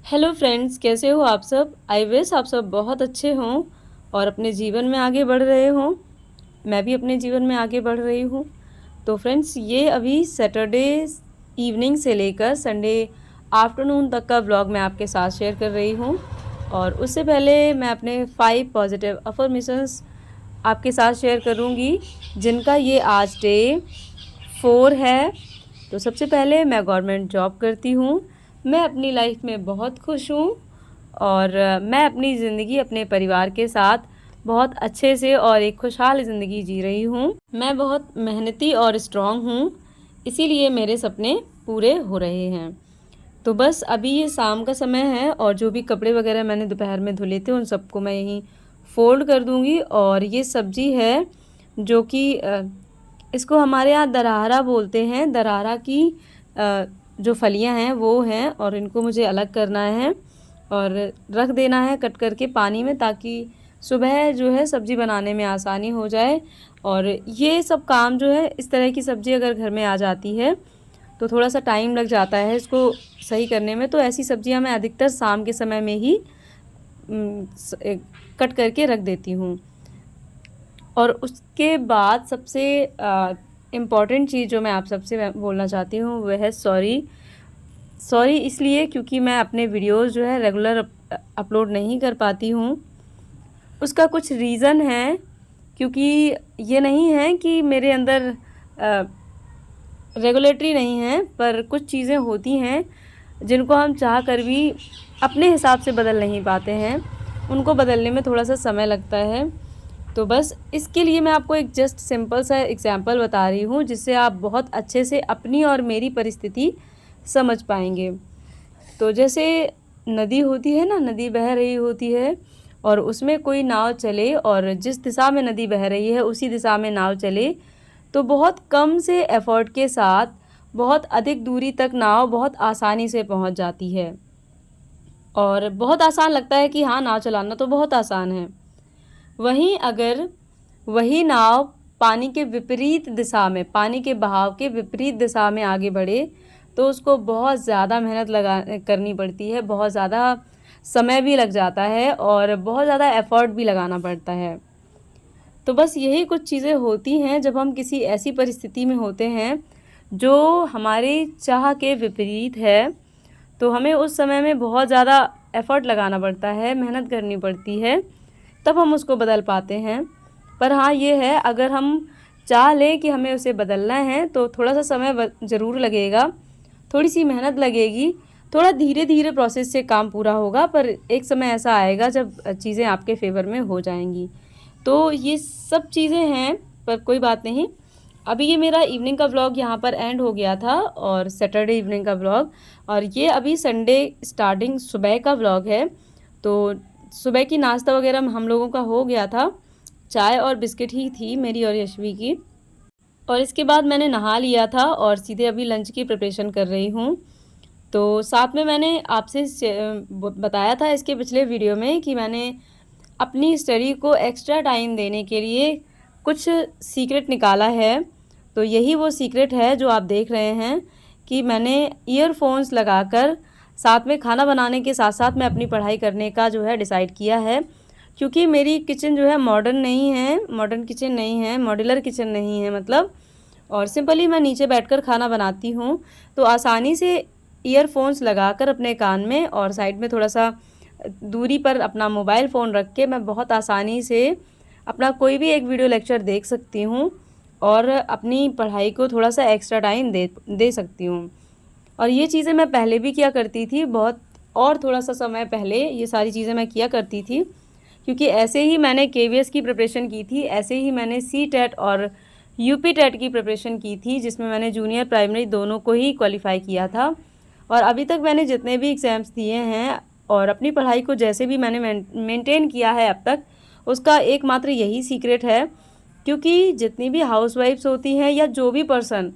Hello friends, कैसे हो आप सब। आई विश आप सब बहुत अच्छे हों और अपने जीवन में आगे बढ़ रहे हों। मैं भी अपने जीवन में आगे बढ़ रही हूँ। तो फ्रेंड्स, ये अभी सैटरडे इवनिंग से लेकर संडे आफ्टरनून तक का व्लॉग मैं आपके साथ शेयर कर रही हूँ। और उससे पहले मैं अपने 5 पॉजिटिव अफर्मेशंस आपके साथ शेयर करूँगी, जिनका ये आज डे 4 है। तो सबसे पहले, मैं गवर्नमेंट जॉब करती हूँ। मैं अपनी लाइफ में बहुत खुश हूँ और मैं अपनी ज़िंदगी अपने परिवार के साथ बहुत अच्छे से और एक खुशहाल ज़िंदगी जी रही हूँ। मैं बहुत मेहनती और स्ट्रॉन्ग हूँ, इसीलिए मेरे सपने पूरे हो रहे हैं। तो बस अभी ये शाम का समय है और जो भी कपड़े वगैरह मैंने दोपहर में धुले थे उन सबको मैं यहीं फ़ोल्ड कर दूँगी। और ये सब्ज़ी है जो कि इसको हमारे यहाँ दरहारा बोलते हैं। दरहारा की जो फलियां हैं वो हैं और इनको मुझे अलग करना है और रख देना है कट करके पानी में, ताकि सुबह जो है सब्ज़ी बनाने में आसानी हो जाए। और ये सब काम जो है, इस तरह की सब्ज़ी अगर घर में आ जाती है तो थोड़ा सा टाइम लग जाता है इसको सही करने में। तो ऐसी सब्ज़ियां मैं अधिकतर शाम के समय में ही कट करके रख देती हूँ। और उसके बाद सबसे इम्पॉर्टेंट चीज़ जो मैं आप सबसे बोलना चाहती हूँ वह है सॉरी इसलिए क्योंकि मैं अपने वीडियोस जो है रेगुलर अपलोड नहीं कर पाती हूँ। उसका कुछ रीज़न है, क्योंकि ये नहीं है कि मेरे अंदर रेगुलेटरी नहीं है, पर कुछ चीज़ें होती हैं जिनको हम चाह कर भी अपने हिसाब से बदल नहीं पाते हैं। उनको बदलने में थोड़ा सा समय लगता है। तो बस इसके लिए मैं आपको एक जस्ट सिंपल सा एग्जांपल बता रही हूँ, जिससे आप बहुत अच्छे से अपनी और मेरी परिस्थिति समझ पाएंगे। तो जैसे नदी होती है ना, नदी बह रही होती है और उसमें कोई नाव चले और जिस दिशा में नदी बह रही है उसी दिशा में नाव चले, तो बहुत कम से एफर्ट के साथ बहुत अधिक दूरी तक नाव बहुत आसानी से पहुंच जाती है। और बहुत आसान लगता है कि हाँ, नाव चलाना तो बहुत आसान है। वहीं अगर वही नाव पानी के विपरीत दिशा में, पानी के बहाव के विपरीत दिशा में आगे बढ़े, तो उसको बहुत ज़्यादा मेहनत करनी पड़ती है, बहुत ज़्यादा समय भी लग जाता है और बहुत ज़्यादा एफर्ट भी लगाना पड़ता है। तो बस यही कुछ चीज़ें होती हैं जब हम किसी ऐसी परिस्थिति में होते हैं जो हमारी चाह के विपरीत है। तो हमें उस समय में बहुत ज़्यादा एफ़र्ट लगाना पड़ता है, मेहनत करनी पड़ती है, तब हम उसको बदल पाते हैं। पर हाँ, ये है, अगर हम चाह लें कि हमें उसे बदलना है तो थोड़ा सा समय ज़रूर लगेगा, थोड़ी सी मेहनत लगेगी, थोड़ा धीरे धीरे प्रोसेस से काम पूरा होगा, पर एक समय ऐसा आएगा जब चीज़ें आपके फेवर में हो जाएंगी। तो ये सब चीज़ें हैं, पर कोई बात नहीं। अभी ये मेरा इवनिंग का व्लॉग यहाँ पर एंड हो गया था और सैटरडे इवनिंग का व्लॉग, और ये अभी संडे स्टार्टिंग सुबह का व्लॉग है। तो सुबह की नाश्ता वगैरह हम लोगों का हो गया था, चाय और बिस्किट ही थी मेरी और यशवी की। और इसके बाद मैंने नहा लिया था और सीधे अभी लंच की प्रिपरेशन कर रही हूँ। तो साथ में मैंने आपसे बताया था इसके पिछले वीडियो में कि मैंने अपनी स्टडी को एक्स्ट्रा टाइम देने के लिए कुछ सीक्रेट निकाला है। तो यही वो सीक्रेट है जो आप देख रहे हैं कि मैंने ईयरफोन्स लगाकर साथ में खाना बनाने के साथ साथ मैं अपनी पढ़ाई करने का जो है डिसाइड किया है। क्योंकि मेरी किचन जो है मॉडर्न नहीं है, मॉडर्न किचन नहीं है, मॉड्यूलर किचन नहीं है मतलब, और सिंपली मैं नीचे बैठकर खाना बनाती हूँ। तो आसानी से ईयरफोन्स लगाकर अपने कान में और साइड में थोड़ा सा दूरी पर अपना मोबाइल फ़ोन रख के मैं बहुत आसानी से अपना कोई भी एक वीडियो लेक्चर देख सकती हूँ और अपनी पढ़ाई को थोड़ा सा एक्स्ट्रा टाइम दे सकती हूँ। और ये चीज़ें मैं पहले भी किया करती थी, बहुत और थोड़ा सा समय पहले ये सारी चीज़ें मैं किया करती थी, क्योंकि ऐसे ही मैंने केवीएस की प्रिपरेशन की थी, ऐसे ही मैंने सी टेट और यूपी टेट की प्रिपरेशन की थी, जिसमें मैंने जूनियर प्राइमरी दोनों को ही क्वालिफाई किया था। और अभी तक मैंने जितने भी एग्ज़ाम्स दिए हैं और अपनी पढ़ाई को जैसे भी मैंने मेंटेन किया है अब तक, उसका एकमात्र यही सीक्रेट है। क्योंकि जितनी भी हाउसवाइफ्स होती हैं या जो भी पर्सन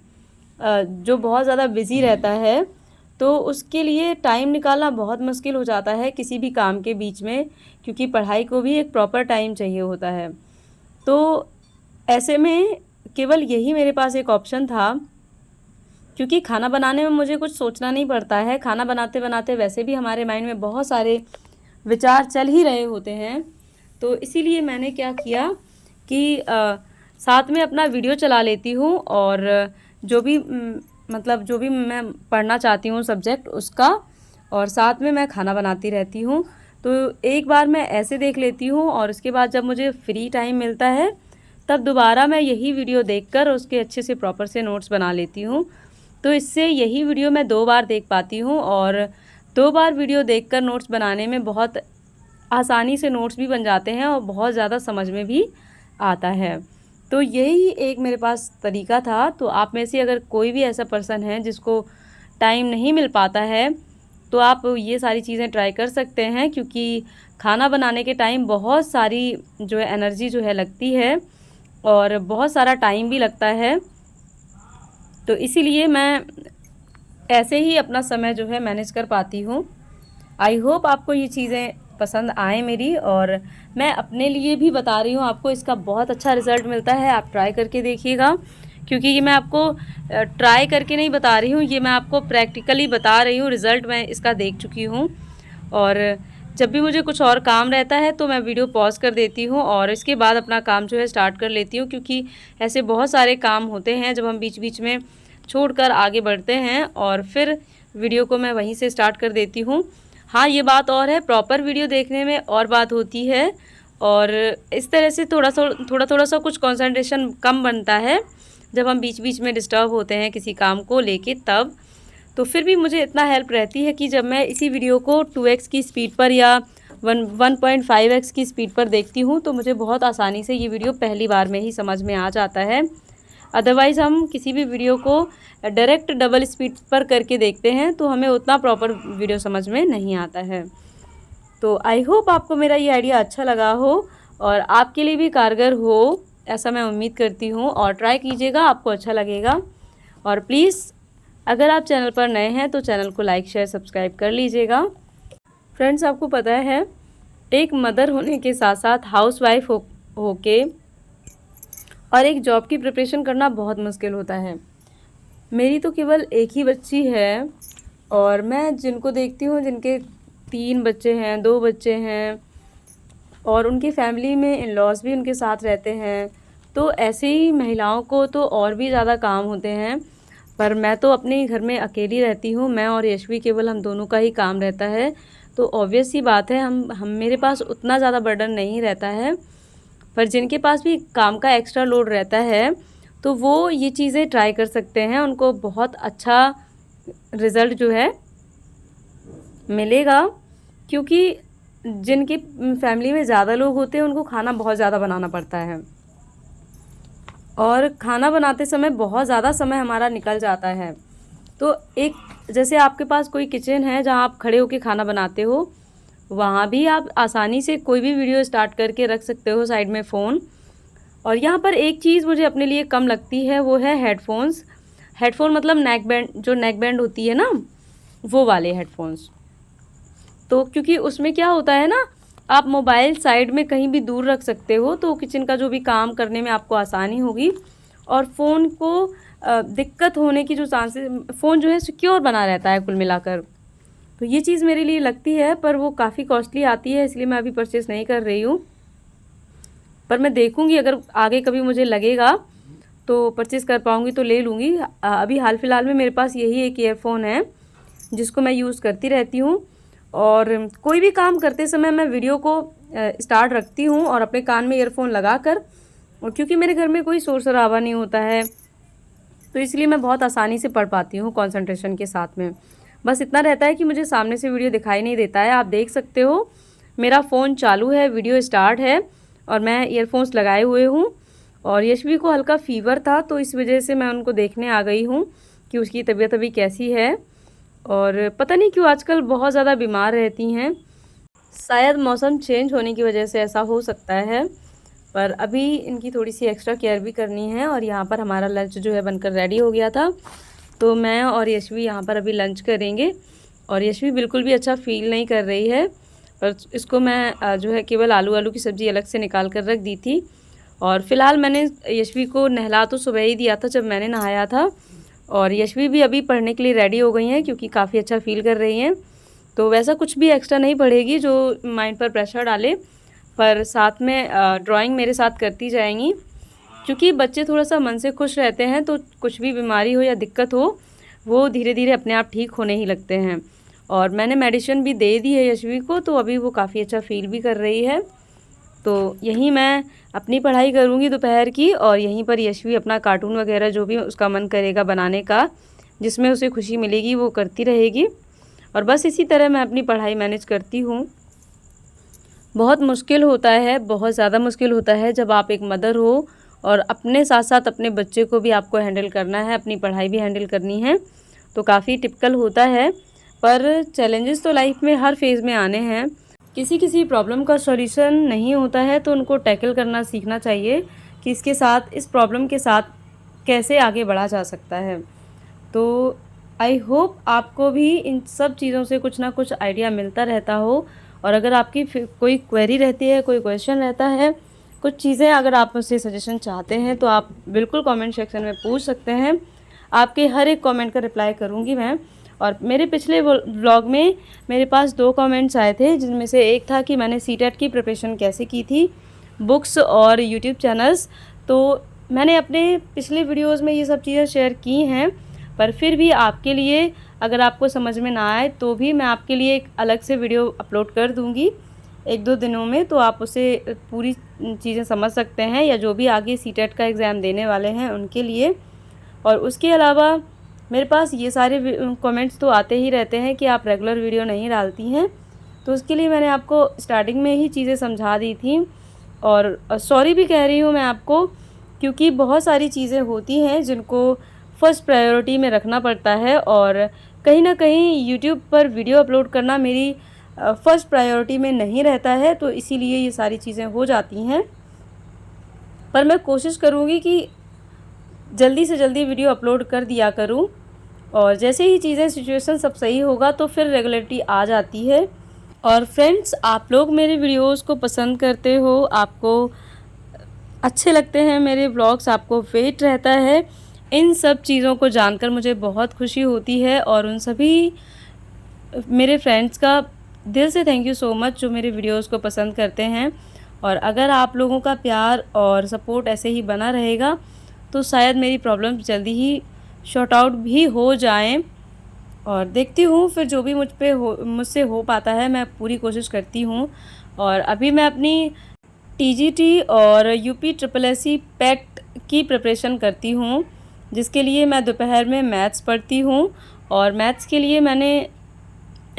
जो बहुत ज़्यादा बिज़ी रहता है, तो उसके लिए टाइम निकालना बहुत मुश्किल हो जाता है किसी भी काम के बीच में, क्योंकि पढ़ाई को भी एक प्रॉपर टाइम चाहिए होता है। तो ऐसे में केवल यही मेरे पास एक ऑप्शन था क्योंकि खाना बनाने में मुझे कुछ सोचना नहीं पड़ता है। खाना बनाते बनाते वैसे भी हमारे माइंड में बहुत सारे विचार चल ही रहे होते हैं। तो इसीलिए मैंने क्या किया कि साथ में अपना वीडियो चला लेती हूँ और जो भी मतलब जो भी मैं पढ़ना चाहती हूँ सब्जेक्ट उसका, और साथ में मैं खाना बनाती रहती हूँ। तो एक बार मैं ऐसे देख लेती हूँ और उसके बाद जब मुझे फ्री टाइम मिलता है तब दोबारा मैं यही वीडियो देखकर उसके अच्छे से प्रॉपर से नोट्स बना लेती हूँ। तो इससे यही वीडियो मैं 2 बार देख पाती हूँ और 2 बार वीडियो देखकर नोट्स बनाने में बहुत आसानी से नोट्स भी बन जाते हैं और बहुत ज़्यादा समझ में भी आता है। तो यही एक मेरे पास तरीका था। तो आप में से अगर कोई भी ऐसा पर्सन है जिसको टाइम नहीं मिल पाता है तो आप ये सारी चीज़ें ट्राई कर सकते हैं, क्योंकि खाना बनाने के टाइम बहुत सारी जो है एनर्जी जो है लगती है और बहुत सारा टाइम भी लगता है। तो इसीलिए मैं ऐसे ही अपना समय जो है मैनेज कर पाती हूँ। आई होप आपको ये चीज़ें पसंद आए मेरी, और मैं अपने लिए भी बता रही हूँ आपको, इसका बहुत अच्छा रिज़ल्ट मिलता है। आप ट्राई करके देखिएगा, क्योंकि ये मैं आपको ट्राई करके नहीं बता रही हूँ, ये मैं आपको प्रैक्टिकली बता रही हूँ। रिज़ल्ट मैं इसका देख चुकी हूँ और जब भी मुझे कुछ और काम रहता है तो मैं वीडियो पॉज कर देती हूँ और इसके बाद अपना काम जो है स्टार्ट कर लेती हूँ, क्योंकि ऐसे बहुत सारे काम होते हैं जब हम बीच बीच में छोड़कर आगे बढ़ते हैं और फिर वीडियो को मैं वहीं से स्टार्ट कर देती हूँ। हाँ, ये बात और है, प्रॉपर वीडियो देखने में और बात होती है और इस तरह से थोड़ा सा कुछ कंसंट्रेशन कम बनता है जब हम बीच बीच में डिस्टर्ब होते हैं किसी काम को लेके तब। तो फिर भी मुझे इतना हेल्प रहती है कि जब मैं इसी वीडियो को 2x की स्पीड पर या 1.5x की स्पीड पर देखती हूँ तो मुझे बहुत आसानी से ये वीडियो पहली बार में ही समझ में आ जाता है। अदरवाइज़ हम किसी भी वीडियो को डायरेक्ट डबल स्पीड पर करके देखते हैं तो हमें उतना प्रॉपर वीडियो समझ में नहीं आता है। तो आई होप आपको मेरा ये आइडिया अच्छा लगा हो और आपके लिए भी कारगर हो, ऐसा मैं उम्मीद करती हूँ। और ट्राई कीजिएगा, आपको अच्छा लगेगा। और प्लीज़ अगर आप चैनल पर नए हैं तो चैनल को लाइक शेयर सब्सक्राइब कर लीजिएगा। फ्रेंड्स, आपको पता है एक मदर होने के साथ साथ हाउसवाइफ होके और एक जॉब की प्रिपरेशन करना बहुत मुश्किल होता है। मेरी तो केवल एक ही बच्ची है और मैं जिनको देखती हूँ जिनके 3 बच्चे हैं, 2 बच्चे हैं और उनकी फैमिली में इन लॉज भी उनके साथ रहते हैं, तो ऐसे ही महिलाओं को तो और भी ज़्यादा काम होते हैं। पर मैं तो अपने घर में अकेली रहती हूँ, मैं और यशवी केवल हम दोनों का ही काम रहता है। तो ऑब्वियस सी बात है हम मेरे पास उतना ज़्यादा बर्डन नहीं रहता है। पर जिनके पास भी काम का एक्स्ट्रा लोड रहता है तो वो ये चीज़ें ट्राई कर सकते हैं, उनको बहुत अच्छा रिज़ल्ट जो है मिलेगा। क्योंकि जिनकी फैमिली में ज़्यादा लोग होते हैं उनको खाना बहुत ज़्यादा बनाना पड़ता है और खाना बनाते समय बहुत ज़्यादा समय हमारा निकल जाता है। तो एक जैसे आपके पास कोई किचन है जहाँ आप खड़े होकर खाना बनाते हो, वहाँ भी आप आसानी से कोई भी वीडियो स्टार्ट करके रख सकते हो साइड में फ़ोन। और यहाँ पर एक चीज़ मुझे अपने लिए कम लगती है, वो है हेडफोन्स। हेडफोन मतलब नेक बैंड, जो नेक बैंड होती है ना, वो वाले हेडफोन्स। तो क्योंकि उसमें क्या होता है ना, आप मोबाइल साइड में कहीं भी दूर रख सकते हो तो किचन का जो भी काम करने में आपको आसानी होगी और फ़ोन को दिक्कत होने की जो चांसेस, फ़ोन जो है सिक्योर बना रहता है कुल मिलाकर। तो ये चीज़ मेरे लिए लगती है, पर वो काफ़ी कॉस्टली आती है, इसलिए मैं अभी परचेज़ नहीं कर रही हूँ। पर मैं देखूँगी, अगर आगे कभी मुझे लगेगा तो परचेज़ कर पाऊँगी तो ले लूँगी। अभी हाल फ़िलहाल में मेरे पास यही एक ईयरफ़ोन है जिसको मैं यूज़ करती रहती हूँ और कोई भी काम करते समय मैं वीडियो को स्टार्ट रखती हूँ और अपने कान में ईयरफ़ोन लगा कर, और क्योंकि मेरे घर में कोई शोर शराबा नहीं होता है तो इसलिए मैं बहुत आसानी से पढ़ पाती हूँ कंसंट्रेशन के साथ में। बस इतना रहता है कि मुझे सामने से वीडियो दिखाई नहीं देता है। आप देख सकते हो मेरा फ़ोन चालू है, वीडियो स्टार्ट है और मैं ईयरफोन्स लगाए हुए हूँ। और यशवी को हल्का फ़ीवर था तो इस वजह से मैं उनको देखने आ गई हूँ कि उसकी तबीयत अभी कैसी है। और पता नहीं क्यों आजकल बहुत ज़्यादा बीमार रहती हैं, शायद मौसम चेंज होने की वजह से ऐसा हो सकता है। पर अभी इनकी थोड़ी सी एक्स्ट्रा केयर भी करनी है। और यहाँ पर हमारा लंच जो है बनकर रेडी हो गया था, तो मैं और यशवी यहाँ पर अभी लंच करेंगे। और यशवी बिल्कुल भी अच्छा फ़ील नहीं कर रही है, पर इसको मैं जो है केवल आलू की सब्ज़ी अलग से निकाल कर रख दी थी। और फ़िलहाल मैंने यशवी को नहला तो सुबह ही दिया था जब मैंने नहाया था, और यशवी भी अभी पढ़ने के लिए रेडी हो गई हैं क्योंकि काफ़ी अच्छा फील कर रही हैं। तो वैसा कुछ भी एक्स्ट्रा नहीं पढ़ेगी जो माइंड पर प्रेशर डाले, पर साथ में ड्राइंग मेरे साथ करती जाएंगी, क्योंकि बच्चे थोड़ा सा मन से खुश रहते हैं तो कुछ भी बीमारी हो या दिक्कत हो वो धीरे धीरे अपने आप ठीक होने ही लगते हैं। और मैंने मेडिसिन भी दे दी है यशवी को, तो अभी वो काफ़ी अच्छा फील भी कर रही है। तो यहीं मैं अपनी पढ़ाई करूँगी दोपहर की, और यहीं पर यशवी अपना कार्टून वगैरह जो भी उसका मन करेगा बनाने का, जिसमें उसे खुशी मिलेगी वो करती रहेगी। और बस इसी तरह मैं अपनी पढ़ाई मैनेज करती हूँ। बहुत मुश्किल होता है, बहुत ज़्यादा मुश्किल होता है जब आप एक मदर हो और अपने साथ साथ अपने बच्चे को भी आपको हैंडल करना है, अपनी पढ़ाई भी हैंडल करनी है। तो काफ़ी टिपिकल होता है, पर चैलेंजेस तो लाइफ में हर फेज़ में आने हैं। किसी किसी प्रॉब्लम का सॉल्यूशन नहीं होता है तो उनको टैकल करना सीखना चाहिए कि इसके साथ, इस प्रॉब्लम के साथ कैसे आगे बढ़ा जा सकता है। तो आई होप आपको भी इन सब चीज़ों से कुछ ना कुछ आइडिया मिलता रहता हो। और अगर आपकी कोई क्वेरी रहती है, कोई क्वेश्चन रहता है, कुछ चीज़ें अगर आप मुझसे सजेशन चाहते हैं तो आप बिल्कुल कमेंट सेक्शन में पूछ सकते हैं। आपके हर एक कमेंट का रिप्लाई करूँगी मैं। और मेरे पिछले व्लॉग में मेरे पास 2 कमेंट्स आए थे, जिनमें से एक था कि मैंने सीटेट की प्रिपरेशन कैसे की थी, बुक्स और यूट्यूब चैनल्स। तो मैंने अपने पिछले वीडियोज़ में ये सब चीज़ें शेयर की हैं, पर फिर भी आपके लिए अगर आपको समझ में ना आए तो भी मैं आपके लिए एक अलग से वीडियो अपलोड कर दूँगी 1-2 दिनों में, तो आप उसे पूरी चीज़ें समझ सकते हैं, या जो भी आगे सीटेट का एग्ज़ाम देने वाले हैं उनके लिए। और उसके अलावा मेरे पास ये सारे कमेंट्स तो आते ही रहते हैं कि आप रेगुलर वीडियो नहीं डालती हैं, तो उसके लिए मैंने आपको स्टार्टिंग में ही चीज़ें समझा दी थी। और सॉरी भी कह रही हूँ मैं आपको, क्योंकि बहुत सारी चीज़ें होती हैं जिनको फर्स्ट प्रायोरिटी में रखना पड़ता है, और कहीं ना कहीं यूट्यूब पर वीडियो अपलोड करना मेरी फर्स्ट प्रायोरिटी में नहीं रहता है, तो इसीलिए ये सारी चीज़ें हो जाती हैं। पर मैं कोशिश करूँगी कि जल्दी से जल्दी वीडियो अपलोड कर दिया करूँ, और जैसे ही चीज़ें सिचुएशन सब सही होगा तो फिर रेगुलरिटी आ जाती है। और फ्रेंड्स, आप लोग मेरे वीडियोस को पसंद करते हो, आपको अच्छे लगते हैं मेरे व्लॉग्स, आपको वेट रहता है, इन सब चीज़ों को जानकर मुझे बहुत खुशी होती है। और उन सभी मेरे फ्रेंड्स का दिल से थैंक यू सो मच जो मेरे वीडियोस को पसंद करते हैं। और अगर आप लोगों का प्यार और सपोर्ट ऐसे ही बना रहेगा तो शायद मेरी प्रॉब्लम्स जल्दी ही शॉर्ट आउट भी हो जाएं। और देखती हूँ फिर जो भी मुझसे हो पाता है मैं पूरी कोशिश करती हूँ। और अभी मैं अपनी टीजीटी और यूपी SSSC पेट की प्रिपरेशन करती हूँ, जिसके लिए मैं दोपहर में मैथ्स पढ़ती हूँ। और मैथ्स के लिए मैंने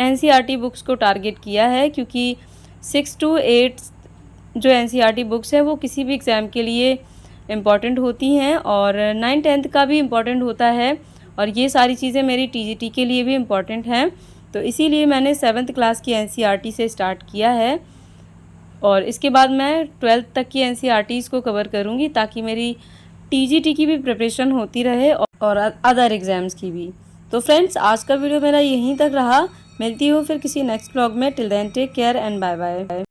NCERT बुक्स को टारगेट किया है, क्योंकि 6 to 8 जो NCERT बुक्स हैं वो किसी भी एग्ज़ाम के लिए इम्पॉर्टेंट होती हैं, और 9th-10th का भी इम्पॉर्टेंट होता है, और ये सारी चीज़ें मेरी टीजीटी के लिए भी इम्पॉर्टेंट हैं। तो इसीलिए मैंने 7th क्लास की NCERT से स्टार्ट किया है, और इसके बाद मैं 12th तक की NCERTs को कवर करूँगी, ताकि मेरी टीजीटी की भी प्रिपरेशन होती रहे और अदर एग्ज़ाम्स की भी। तो फ्रेंड्स, आज का वीडियो मेरा यहीं तक रहा। मिलती हूँ फिर किसी नेक्स्ट व्लॉग में। Till then take care and bye bye.